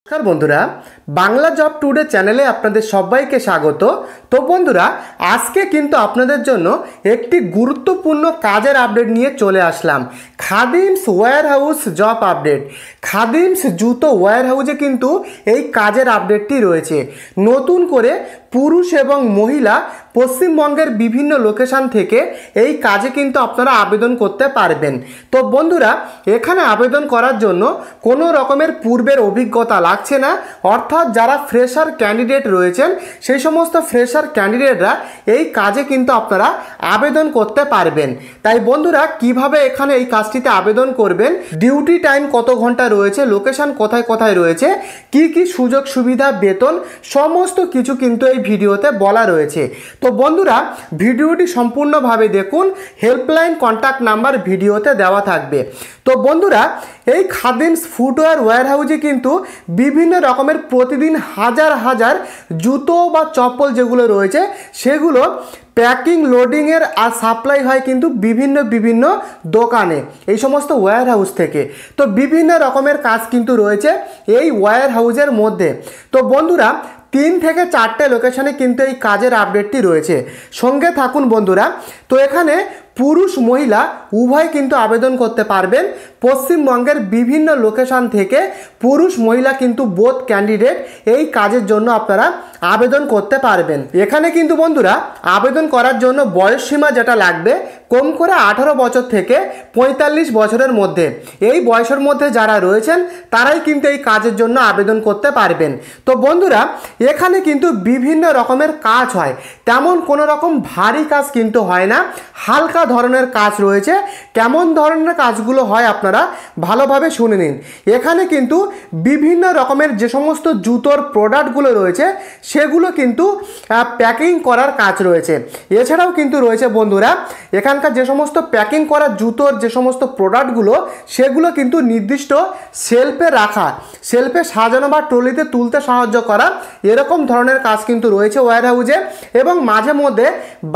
नमस्कार बंधुरा बांगला जब टुडे चैनेले आपनादेर सबाइके स्वागत। तो बंधुरा आज के किन्तु आपनादेर जोन्नो एकटी गुरुत्वपूर्ण काजेर आपडेट निये चले आसलाम। खादिम्स वेयर हाउस जब आपडेट। खादिम्स जूतो वेयर हाउसे किन्तु एई काजेर आपडेटटी रयेछे। नतून करे पुरुष एवं महिला पश्चिमबंगेर विभिन्न लोकेशन थेके एई काजे किन्तु आपनारा आवेदन करते पारबेन। तो बंधुरा एखाने आवेदन करार जोन्नो कोनो रकमेर पूर्वेर अभिज्ञता लागछे ना, अर्थात जारा फ्रेशार कैंडिडेट रयेछेन सेई समस्त फ्रेशार कैंडिडेटरा एई काजे किन्तु आपनारा आवेदन करते पारबेन। ताई बंधुरा किभाबे एखाने एई काजटिते आवेदन करबेन, डिউটি टाइम कत घंटा रयेछे, लोकेशन कोथाय कोथाय रयेछे, की सुयोग सुविधा बेतन समस्त किछु किन्तु एई भिडियोते बला रयेछे। तो बंधुरा भिडियोटी सम्पूर्णभावे देखुन, हेल्पलाइन कन्टैक्ट नम्बर भिडियोते देওয়া থাকবে। तो बंधुरा এই খাদিমস ফুটওয়্যার ওয়্যার হাউসে কিন্তু বিভিন্ন রকমের প্রতিদিন হাজার হাজার জুতো বা চপ্পল যেগুলো রয়েছে সেগুলো প্যাকিং লোডিং এর আর সাপ্লাই হয় কিন্তু বিভিন্ন বিভিন্ন দোকানে এই সমস্ত ওয়্যার হাউস থেকে। তো বিভিন্ন রকমের কাজ কিন্তু রয়েছে এই ওয়্যার হাউসের মধ্যে। তো বন্ধুরা 3 থেকে 4টে লোকেশনে কিন্তু এই কাজের আপডেটটি রয়েছে, সঙ্গে থাকুন বন্ধুরা। তো এখানে পুরুষ মহিলা উভয় কিন্তু আবেদন করতে পারবেন। পশ্চিমবঙ্গের বিভিন্ন লোকেশন থেকে পুরুষ মহিলা কিন্তু বোথ ক্যান্ডিডেট এই কাজের জন্য আপনারা আবেদন করতে পারবেন। এখানে কিন্তু বন্ধুরা আবেদন করার জন্য বয়স সীমা যেটা লাগবে কম করে 18 বছর থেকে 45 বছরের মধ্যে, এই বয়সের মধ্যে যারা রয়েছেন তারাই কিন্তু এই কাজের জন্য আবেদন করতে পারবেন। তো বন্ধুরা এখানে কিন্তু বিভিন্ন রকমের কাজ হয়, তেমন কোনো রকম ভারী কাজ কিন্তু হয় না, হালকা ধরনের কাজ রয়েছে। কেমন ধরনের কাজগুলো হয় আপনারা ভালোভাবে শুনে নিন। এখানে কিন্তু বিভিন্ন রকমের যে সমস্ত জুতোর প্রোডাক্টগুলো রয়েছে সেগুলো কিন্তু প্যাকিং করার কাজ রয়েছে। এছাড়াও কিন্তু রয়েছে বন্ধুরা এখানকার যে সমস্ত প্যাকিং করা জুতোর যে সমস্ত প্রোডাক্টগুলো সেগুলো কিন্তু নির্দিষ্ট শেলফে রাখা, শেলফে সাজানো বা ট্রলিতে তুলতে সাহায্য করা, এরকম ধরনের কাজ কিন্তু রয়েছে ওয়্যার হাউসে। এবং মাঝে মধ্যে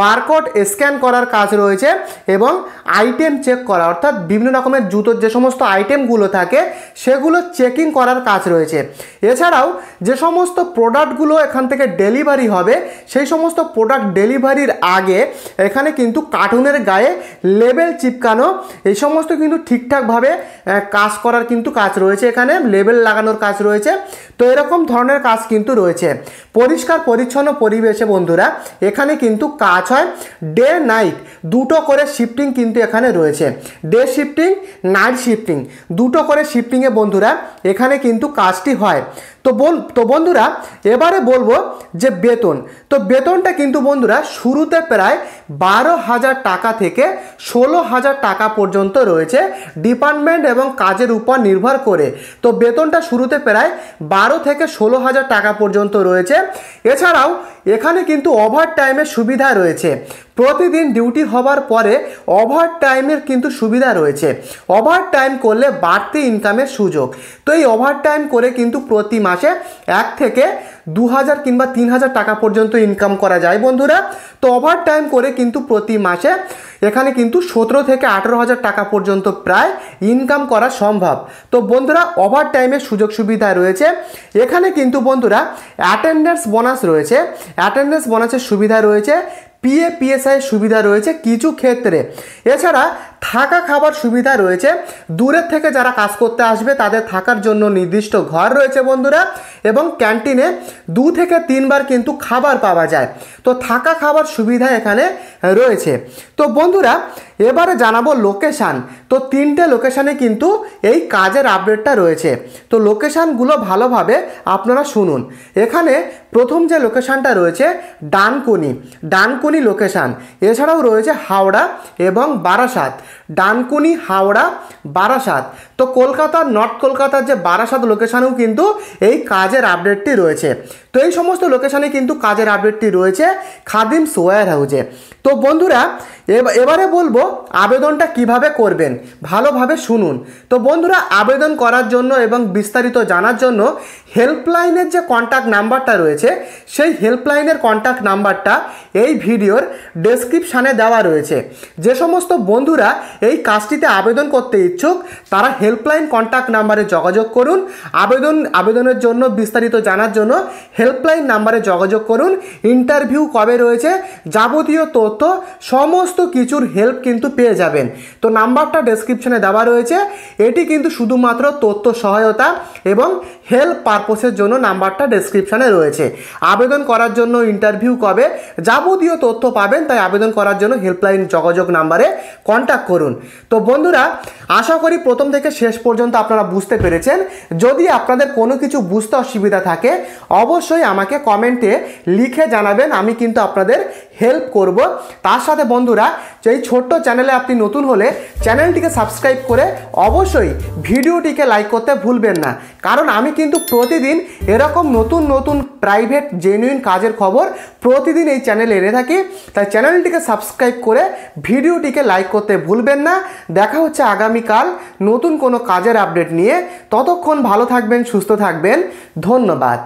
বারকোড স্ক্যান করার কাজ রয়েছে এবং আইটেম চেক করা, অর্থাৎ বিভিন্ন রকমের জুতোর যে সমস্ত আইটেমগুলো থাকে সেগুলো চেকিং করার কাজ রয়েছে। এছাড়াও যে সমস্ত প্রোডাক্টগুলো এখান থেকে ডেলিভারি হবে সেই সমস্ত প্রোডাক্ট ডেলিভারির আগে এখানে কিন্তু কার্টুনের গায়ে লেবেল চিপকানো, এই সমস্ত কিন্তু ঠিকঠাকভাবে কাজ করার কিন্তু কাজ রয়েছে, এখানে লেবেল লাগানোর কাজ রয়েছে। তো এরকম ধরনের কাজ কিন্তু রয়েছে। পরিষ্কার পরিচ্ছন্ন পরিবেশে বন্ধুরা এখানে কিন্তু কাজ হয়। ডে নাইট দুটো করে শিফটিং কিন্তু এখানে রয়েছে, ডে শিফটিং নাইট শিফটিং দুটো করে শিফটিংয়ে বন্ধুরা এখানে কিন্তু কাজটি হয়। তো বন্ধুরা এবারে বলবো যে বেতন। তো বেতনটা কিন্তু বন্ধুরা শুরুতে প্রায় 12,000 টাকা থেকে 16,000 টাকা পর্যন্ত রয়েছে, ডিপার্টমেন্ট এবং কাজের উপর নির্ভর করে। তো বেতনটা শুরুতে প্রায় 12 থেকে 16,000 টাকা পর্যন্ত রয়েছে। এছাড়াও এখানে কিন্তু ওভার টাইমের সুবিধা রয়েছে, প্রতিদিন ডিউটি হবার পরে ওভার টাইমের কিন্তু সুবিধা রয়েছে। ওভার টাইম করলে বাড়তি ইনকামের সুযোগ। তো এই ওভার টাইম করে কিন্তু প্রতি মাসে 1 থেকে 2,000 কিংবা 3,000 টাকা পর্যন্ত ইনকাম করা যায় বন্ধুরা। তো ওভার টাইম করে কিন্তু প্রতি মাসে এখানে কিন্তু 17 থেকে 18,000 টাকা পর্যন্ত প্রায় ইনকাম করা সম্ভব। তো বন্ধুরা ওভার টাইমের সুযোগ সুবিধা রয়েছে। এখানে কিন্তু বন্ধুরা অ্যাটেন্ডেন্স বোনাস রয়েছে, অ্যাটেন্ডেন্স বোনাসের সুবিধা রয়েছে, PF/PSI সুবিধা রয়েছে কিছু ক্ষেত্রে। এছাড়া থাকা খাবার সুবিধা রয়েছে, দূরের থেকে যারা কাজ করতে আসবে তাদের থাকার জন্য নির্দিষ্ট ঘর রয়েছে বন্ধুরা, এবং ক্যান্টিনে 2 থেকে 3 বার কিন্তু খাবার পাওয়া যায়। তো থাকা খাবার সুবিধা এখানে রয়েছে। তো বন্ধুরা এবারে জানাবো লোকেশান। তো 3টে লোকেশানে কিন্তু এই কাজের আপডেটটা রয়েছে। তো লোকেশানগুলো ভালোভাবে আপনারা শুনুন। এখানে প্রথম যে লোকেশানটা রয়েছে ডানকুনি লোকেশান। এছাড়াও রয়েছে হাওড়া এবং বারাসাত, ডানকুনি, হাওড়া, বারাসাত। তো কলকাতার নর্থ কলকাতার যে বারাসাত লোকেশানেও কিন্তু এই কাজের আপডেটটি রয়েছে। তো এই সমস্ত লোকেশানে কিন্তু কাজের আপডেটটি রয়েছে খাদিমস ওয়্যার হাউসে। তো বন্ধুরা এবারে বলবো আবেদনটা কিভাবে করবেন, ভালোভাবে শুনুন। তো বন্ধুরা আবেদন করার জন্য এবং বিস্তারিত জানার জন্য হেল্পলাইনের যে কন্ট্যাক্ট নাম্বারটা রয়েছে সেই হেল্পলাইনের কন্ট্যাক্ট নাম্বারটা এই ভিডিওর ডেসক্রিপশানে দেওয়া রয়েছে। যে সমস্ত বন্ধুরা এই কাজটিতে আবেদন করতে ইচ্ছুক তারা হেল্পলাইন কন্ট্যাক্ট নাম্বারে যোগাযোগ করুন। আবেদনের জন্য বিস্তারিত জানার জন্য হেল্পলাইন নাম্বারে যোগাযোগ করুন। ইন্টারভিউ কবে রয়েছে, যাবতীয় তথ্য সমস্ত কিছুর হেল্প কিন্তু পেয়ে যাবেন। তো নাম্বারটা ডেসক্রিপশনে দেওয়া রয়েছে। এটি কিন্তু শুধুমাত্র তথ্য সহায়তা এবং হেল্প পারপোসের জন্য নাম্বারটা ডেসক্রিপশনে রয়েছে। আবেদন করার জন্য, ইন্টারভিউ কবে, যাবতীয় তথ্য পাবেন। তাই আবেদন করার জন্য হেল্পলাইন যোগাযোগ নাম্বারে কন্ট্যাক্ট করুন। তো বন্ধুরা, আশা করি প্রথম থেকে শেষ পর্যন্ত আপনারা বুঝতে পেরেছেন। যদি আপনাদের কোনো কিছু বুঝতে অসুবিধা থাকে অবশ্যই আমাকে কমেন্টে লিখে জানাবেন, আমি কিন্তু আপনাদের হেল্প করব। তার সাথে বন্ধুরা, এই ছোট্ট চ্যানেলে আপনি নতুন হলে চ্যানেলটিকে সাবস্ক্রাইব করে অবশ্যই ভিডিওটিকে লাইক করতে ভুলবেন না, কারণ আমি কিন্তু প্রতিদিন এরকম নতুন নতুন প্রাইভেট জেনুইন কাজের খবর প্রতিদিন এই চ্যানেলে এনে থাকি। তাই চ্যানেলটিকে সাবস্ক্রাইব করে ভিডিওটিকে লাইক করতে ভুলবেন না। দেখা হচ্ছে আগামীকাল নতুন কোনো কাজের আপডেট নিয়ে। ততক্ষণ ভালো থাকবেন, সুস্থ থাকবেন। ধন্যবাদ।